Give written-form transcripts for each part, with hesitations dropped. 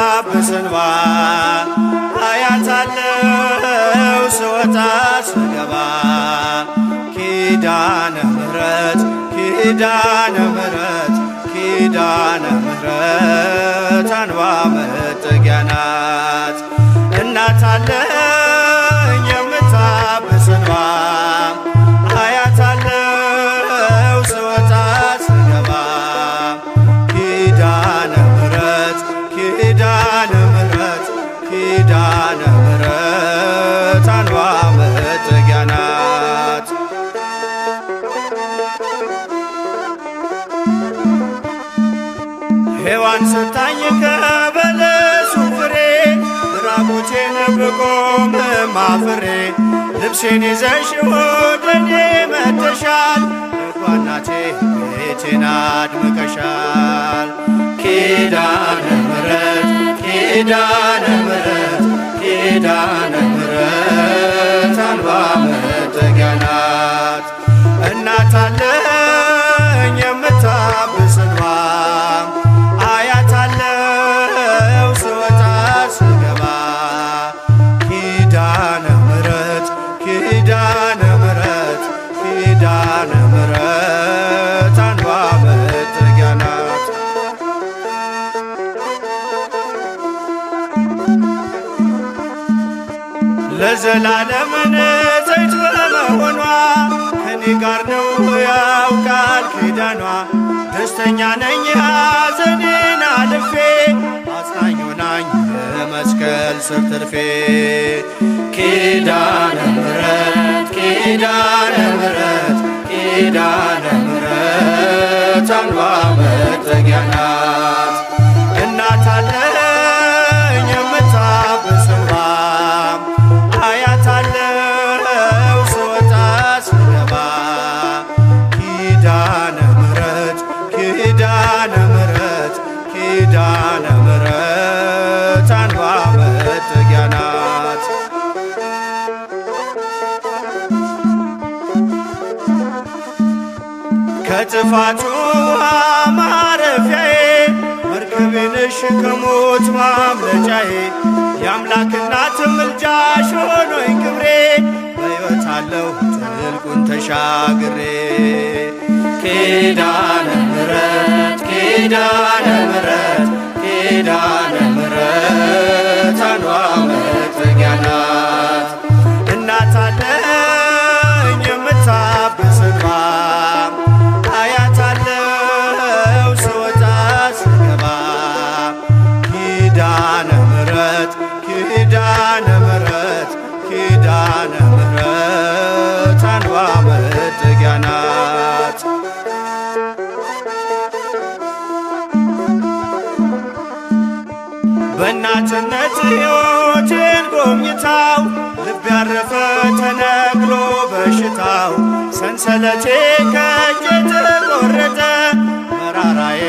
የምታብስ እንባ አያታለው ስወጣ ስገባ ኪዳነ ምሕረት ኪዳነ ምሕረት ኪዳነ ምሕረት አንባ መጠጊያ ናት። እናት አለኝ የምታብስ እንባ አያታለው ስወጣ ስገባ ኪዳነ ምሕረት ኪዳነ ምሕረት ኪዳነ ምሕረት አንባ መጠጊያ ናት። ሔዋን ሰታኝ ከበለሱ ፍሬ ራቁቴን ብቆም አፍሬ ልብሴን ይዘሽ ወደኔ መጥተሻል ደጓ እናቴ ቤቴን አድምቀሻል። ኪዳነ ምሕረት ኪዳነ ምሕረት ኪዳነ ምሕረት አንባ መጠጊያ ናት። እናት አለኝ የምታብስ እንባ አያታለው ስወጣ ስገባ ኪዳነ ምሕረት ኪዳነ ምሕረት ኪዳነ ምሕረት አንባ መጠጊያ ናት። ለዘላለም ንጽሕት በመሆኗ ከኔ ጋር ነው ያውቃል ኪዳኗ። ደስተኛ ነኝ ሐዘኔን አልፌ አጽናኝ ሆናኝ የመስቀል ስር ትርፌ ኪዳነ ምሕረት ኪዳነ ምሕረት ኪዳነ ምሕረት አንባ መጠጊያ ናት። እናት አለኝ የምታብስ እንባ አያታለው ስወጣ ስገባ ኪዳነ ምሕረት ኪዳነ ምሕረት ኪዳነ ምሕረት አንባ መጠጊያ ናት። ከጥፋቱ ውሃ ማረፊያዬ መርከቤ ነሽ ከሞት ማምለጫዬ የአምላክ እናት ምልጃሽ ሆኖኝ ክብሬ በሕይወት አለሁ ጥልቁን ተሻግሬ ኪዳነ ምሕረት ኪዳነ ምሕረት ኪዳነ ምሕረት አንባ መጠጊያ ናት። እናት አለኝ የምታብስ እንባ አያታለው ስወጣ ስገባ ኪዳነ ምሕረት ኪዳነ ምሕረት ኪዳነ ምሕረት አንባ መጠጊያ ናት። በእናትነት ሕይወቴን ጎብኝታው ልብ ያረፈ ተነቅሎ በሽታው ሰንሰለቴ ከእጄ ተቆረጠ መራራዬ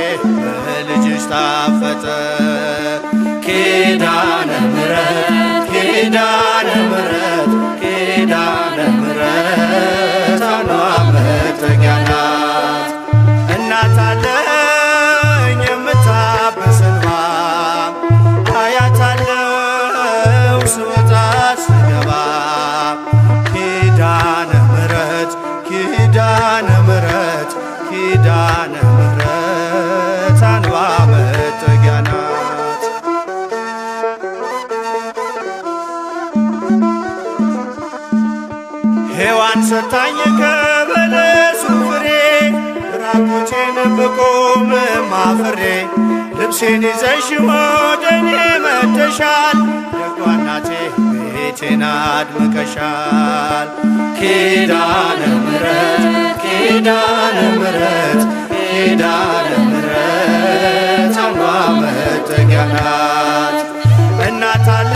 በልጅሽ ታፈጠ ኪዳነ ምሕረት ኪዳነ ምሕረት ኪዳነ ምሕረት አንባ መጠጊያ ናት። እናት አለኝ የምታብስ እንባ አያታለው ስወጣ ስገባ ኪዳነ ምሕረት ኪዳነ ምሕረት ኪዳነ ምሕረት አንባ መጠጊያ ናት። ሔዋን ሰታኝ ከበለሱ ፍሬ ራቁቴን ብቆም አፍሬ ልብሴን ይዘሽ ወደኔ መጥተሻል ደጓ እናቴ ቤቴን አድምቀሻል። ኪዳነ ምሕረት ኪዳነ ምሕረት ኪዳነ ምሕረት አንባ መጠጊያ ናት። እናት አለ